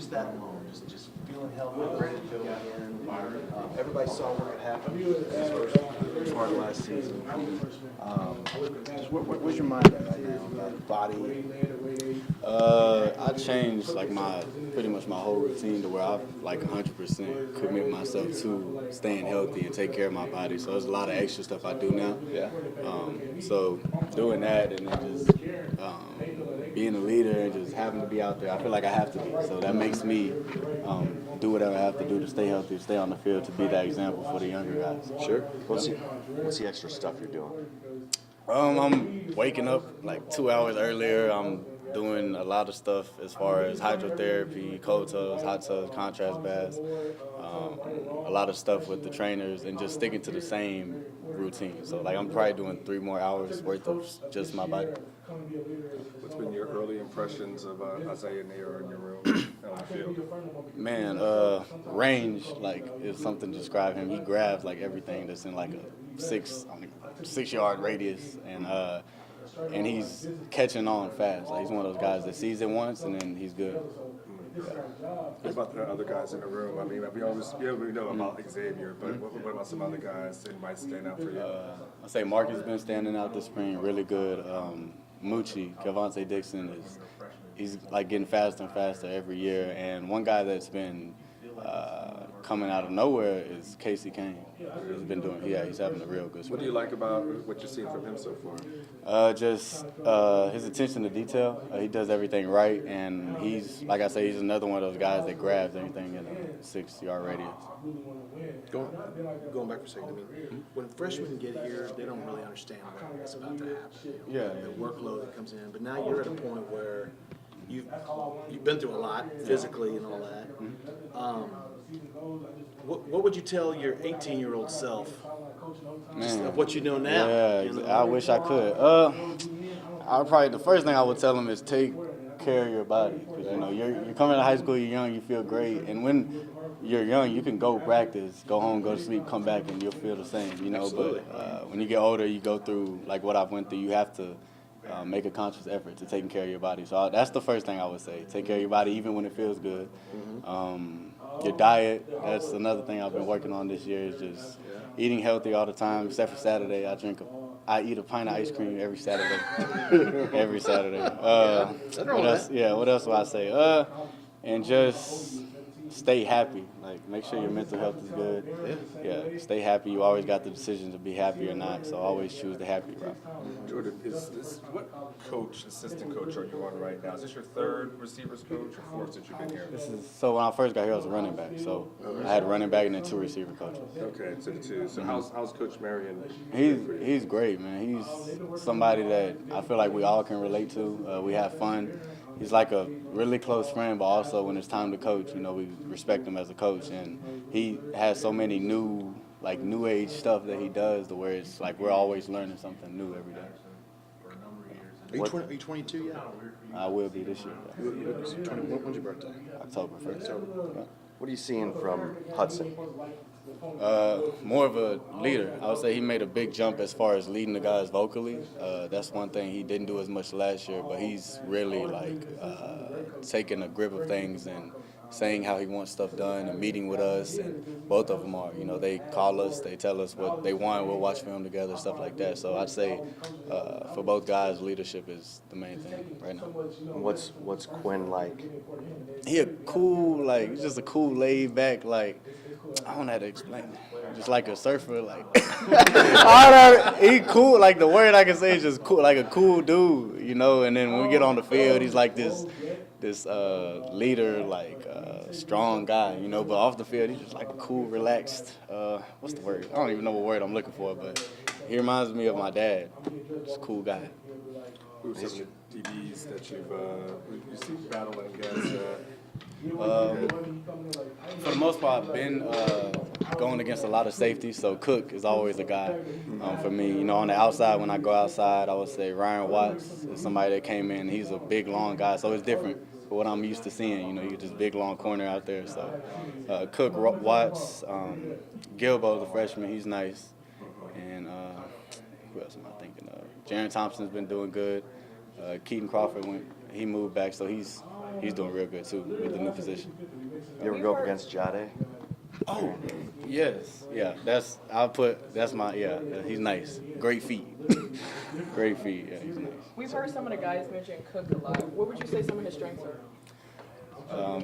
just that alone, just feeling healthy, ready to go again. Everybody saw what had happened this first part of last season. Just where's your mind at right now about body? I changed like pretty much my whole routine to where I like 100% commit myself to staying healthy and take care of my body. So there's a lot of extra stuff I do now. Yeah. So doing that and then just being a leader and just having to be out there, I feel like I have to be. So that makes me do whatever I have to do to stay healthy, stay on the field, to be that example for the younger guys. Sure. What's the extra stuff you're doing? I'm waking up like 2 hours earlier. I'm doing a lot of stuff as far as hydrotherapy, cold tubs, hot tubs, contrast baths, a lot of stuff with the trainers, and just sticking to the same routine. So like I'm probably doing 3 more hours worth of just my body. What's been your early impressions of Isaiah Neyor in your room on the field? Man, range like is something to describe him. He grabs like everything that's in like a 6-yard radius, and he's catching on fast. Like he's one of those guys that sees it once and then he's good. What about the other guys in the room? I mean, we know about Xavier, but what about some other guys that might stand out for you? I say Marcus been standing out this spring, really good. Moochie, Cavante Dixon he's like getting faster and faster every year. And one guy that's been coming out of nowhere is Casey Kane. He's having a real good spring. What do you like about what you've seen from him so far? Just his attention to detail. He does everything right, and he's, like I say, he's another one of those guys that grabs anything in a 6-yard radius. Going back for a second, I mean, when freshmen get here, they don't really understand what's about to happen. Yeah. The workload that comes in, but now you're at a point where you've been through a lot physically and all that. What would you tell your 18-year-old self? Just of what you know now? Yeah, you know? I wish I could. The first thing I would tell him is take care of your body. Because, you're coming to high school, you're young, you feel great. And when you're young, you can go practice, go home, go to sleep, come back, and you'll feel the same, Absolutely. But when you get older, you go through, like what I've went through, you have to make a conscious effort to taking care of your body. So that's the first thing I would say. Take care of your body even when it feels good. Your diet, that's another thing I've been working on this year, is just eating healthy all the time, except for Saturday. I eat a pint of ice cream every Saturday. Every Saturday. What else do I say? And just stay happy. Like, make sure your mental health is good. Yeah, stay happy. You always got the decision to be happy or not, so always choose the happy route. Jordan, what assistant coach are you on right now? Is this your third receivers coach or fourth since you've been here? So when I first got here, I was a running back. So I had a running back and then 2 receiver coaches. Okay, so the two. So how's Coach Marion? He's great, man. He's somebody that I feel like we all can relate to. We have fun. He's like a really close friend, but also when it's time to coach, we respect him as a coach. And he has so many new age stuff that he does, to where it's like we're always learning something new every day. Are you 22 yet? I will be this year. When's your birthday? October 1st. What are you seeing from Hudson? More of a leader. I would say he made a big jump as far as leading the guys vocally. That's one thing he didn't do as much last year, but he's really taking a grip of things and saying how he wants stuff done and meeting with us. And both of them are, they call us, they tell us what they want, we'll watch film together, stuff like that. So I'd say for both guys, leadership is the main thing right now. What's Quinn like? He he's just a cool, laid back, I don't know how to explain it. Just like a surfer, he cool. Like the word I can say is just cool, like a cool dude, And then when we get on the field, he's like this leader, strong guy, But off the field, he's just like a cool, relaxed. What's the word? I don't even know what word I'm looking for, but he reminds me of my dad. Just a cool guy. Who's some of the DBs that you see battling against? For the most part, I've been going against a lot of safeties, so Cook is always a guy for me. On the outside, when I go outside, I would say Ryan Watts is somebody that came in. He's a big, long guy, so it's different from what I'm used to seeing. You're just big, long corner out there. So Cook, Watts, Gilbo, the freshman, he's nice. And who else am I thinking of? Jaron Thompson's been doing good. Keaton Crawford, he moved back, so he's he's doing real good too with the new position. You ever go up against Jade? Oh, yes, yeah. That's my He's nice. Great feet. Great feet. Yeah, he's nice. We've heard some of the guys mention Cook a lot. What would you say some of his strengths are?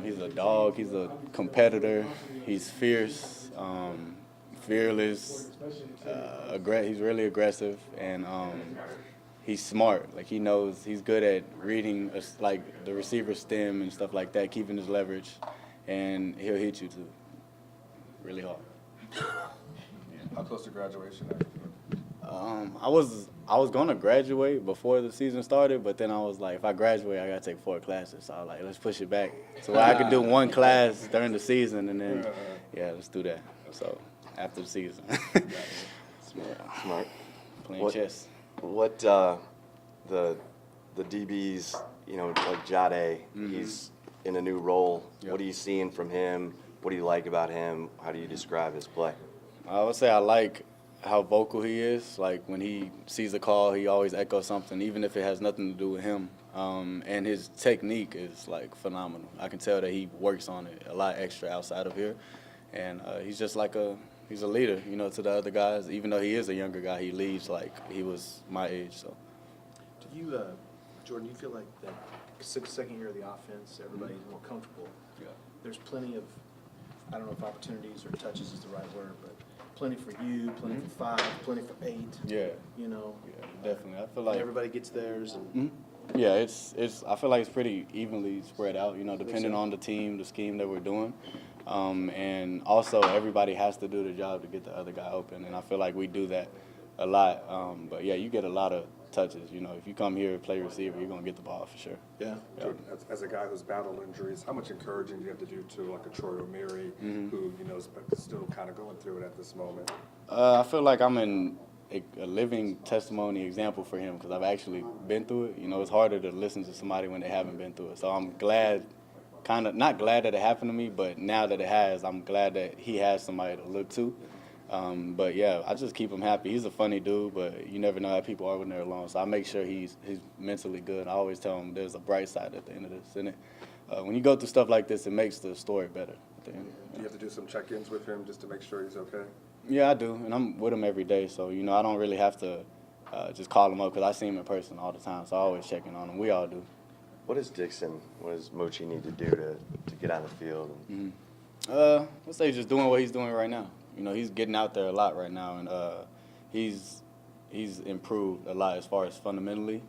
He's a dog. He's a competitor. He's fierce, fearless. He's really aggressive, and he's smart. Like he knows he's good at reading like the receiver stem and stuff like that, keeping his leverage, and he'll hit you too, really hard. How close to graduation are you? I was gonna graduate before the season started, but then I was like, if I graduate, I gotta take 4 classes. So I was like, let's push it back so I could do 1 class during the season, and then let's do that. So after the season, Smart. playing chess. What the DBs, like Jade, he's in a new role. Yep. What are you seeing from him? What do you like about him? How do you describe his play? I would say I like how vocal he is. Like when he sees a call, he always echoes something, even if it has nothing to do with him. And his technique is like phenomenal. I can tell that he works on it a lot extra outside of here. And he's just like he's a leader, to the other guys. Even though he is a younger guy, he leads like he was my age. So, Do you, Jordan, you feel like that second year of the offense, everybody's more comfortable? yeah. There's plenty of, I don't know if opportunities or touches is the right word, but plenty for you, plenty for 5, plenty for 8. Yeah. You know, Yeah, definitely. I feel like everybody gets theirs. And yeah, it's. I feel like it's pretty evenly spread out. Depending on the team, the scheme that we're doing, and also everybody has to do the job to get the other guy open. And I feel like we do that a lot. But yeah, you get a lot of touches. If you come here and play receiver, you're gonna get the ball for sure. yeah. Jordan, as a guy who's battled injuries, how much encouraging do you have to do to like a Troy O'Meary, who is still kind of going through it at this moment? I feel like I'm a living testimony example for him because I've actually been through it. It's harder to listen to somebody when they haven't been through it. So I'm glad, not glad that it happened to me, but now that it has, I'm glad that he has somebody to look to. But yeah, I just keep him happy. He's a funny dude, but you never know how people are when they're alone. So I make sure he's mentally good. I always tell him there's a bright side at the end of this. And when you go through stuff like this, it makes the story better at the end. Do you have to do some check-ins with him just to make sure he's okay? Yeah, I do, and I'm with him every day. So I don't really have to just call him up because I see him in person all the time. So I always check in on him. We all do. What does Mochi need to do to get on the field? Let's say he's just doing what he's doing right now. He's getting out there a lot right now, and he's improved a lot as far as fundamentally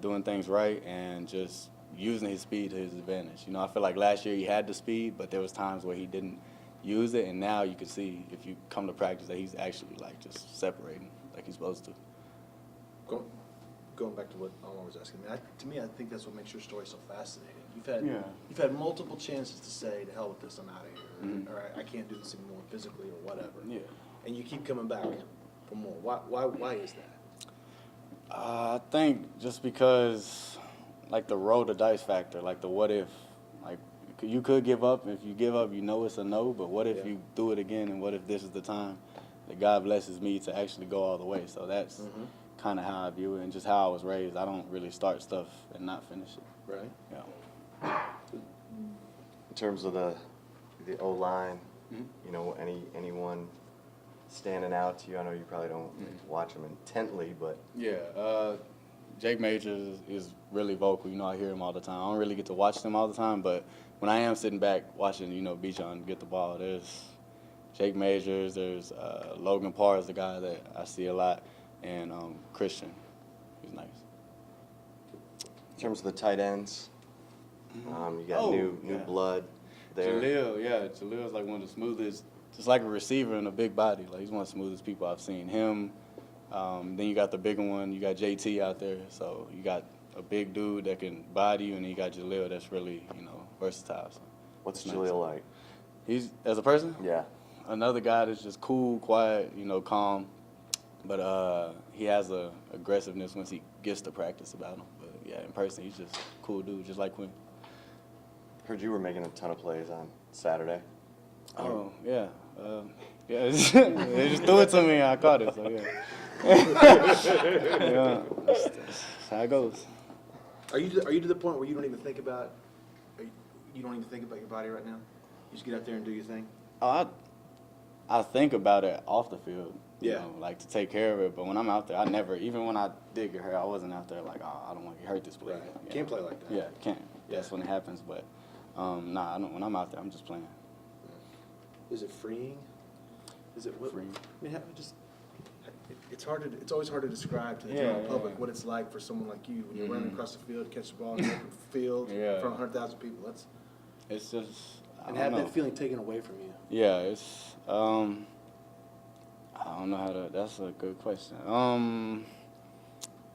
doing things right and just using his speed to his advantage. I feel like last year he had the speed, but there was times where he didn't use it, and now you can see if you come to practice that he's actually like just separating like he's supposed to. Going back to what Omar was asking me, to me, I think that's what makes your story so fascinating. Yeah. You've had multiple chances to say, to hell with this, I'm out of here, or I can't do this anymore physically or whatever. Yeah. And you keep coming back for more. Why is that? I think just because, like, the roll the dice factor, like the what if, like you could give up. If you give up, it's a no. But what if you do it again, and what if this is the time that God blesses me to actually go all the way? So that's kind of how I view it, and just how I was raised. I don't really start stuff and not finish it. Right. Yeah. In terms of the O-line, anyone standing out to you? I know you probably don't watch them intently, but Yeah, Jake Majors is really vocal. I hear him all the time. I don't really get to watch them all the time, but when I am sitting back watching, Bijan get the ball, there's Jake Majors, there's Logan Parr is the guy that I see a lot, and Christian. He's nice. in terms of the tight ends, you got new blood there. Jalil's like one of the smoothest, just like a receiver and a big body. Like he's one of the smoothest people I've seen. Him. Then you got the bigger one. You got JT out there. So you got a big dude that can body you, and then you got Jalil that's really versatile. So What's Jalil like? He's as a person. Yeah. Another guy that's just cool, quiet, calm. But he has a aggressiveness once he gets to practice about him. But yeah, in person he's just a cool dude, just like Quinn. Heard you were making a ton of plays on Saturday. Oh, yeah. They just threw it to me and I caught it, so yeah. Yeah, that's how it goes. Are you to the point where you don't even think about you don't even think about your body right now? You just get out there and do your thing? I think about it off the field, you Yeah. know, like to take care of it. But when I'm out there, I never, even when I did get hurt, I wasn't out there like, oh, I don't want to get hurt this play. Right. You Can't know? play like that. Yeah, can't. Yeah. That's when it happens. But nah, I don't. When I'm out there, I'm just playing. Is it freeing? Is it what? Freeing. I mean, it's hard to. It's always hard to describe to the Yeah, general yeah, public yeah. what it's like for someone like you when you're Mhm. running across the field, catch the ball in the open field Yeah. in front of 100,000 people. That's It's just. I and don't have know. that feeling taken away from you. Yeah, it's. I don't know how to. That's a good question.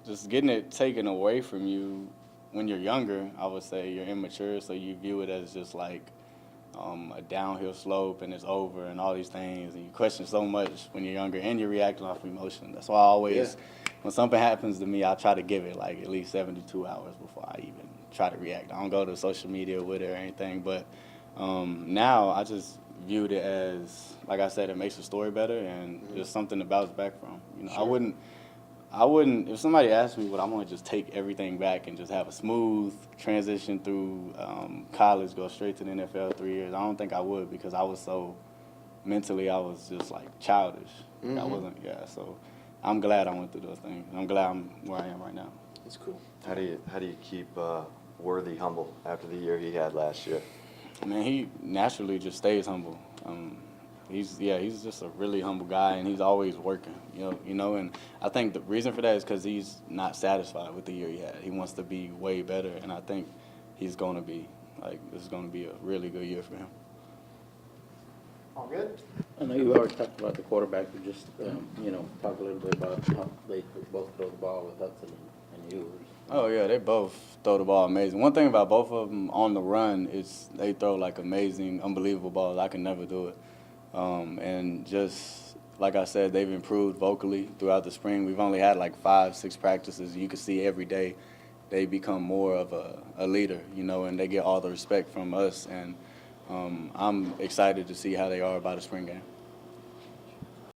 Just getting it taken away from you when you're younger, I would say you're immature, so you view it as just like a downhill slope and it's over and all these things, and you question so much when you're younger and you're reacting off emotion. That's why I always, when something happens to me, I try to give it like at least 72 hours before I even try to react. I don't go to social media with it or anything, but now I just viewed it as, like I said, it makes the story better and just something to bounce back from. You know, I wouldn't, if somebody asked me, would I want to just take everything back and just have a smooth transition through college, go straight to the NFL 3 years? I don't think I would, because I was so, mentally, I was just like childish. I wasn't, so I'm glad I went through those things. I'm glad I'm where I am right now. It's cool. How do you keep Worthy humble after the year he had last year? Man, he naturally just stays humble. He's just a really humble guy, and he's always working, you know. And I think the reason for that is because he's not satisfied with the year he had. He wants to be way better, and I think he's going to be. Like, this is going to be a really good year for him. All good? I know you already talked about the quarterback, but just, talk a little bit about how they both throw the ball with Hudson and you. Oh, yeah, they both throw the ball amazing. One thing about both of them on the run is they throw, like, amazing, unbelievable balls. I can never do it. And just, like I said, they've improved vocally throughout the spring. We've only had, like, 5-6 practices. You can see every day they become more of a leader, and they get all the respect from us. And I'm excited to see how they are by the spring game.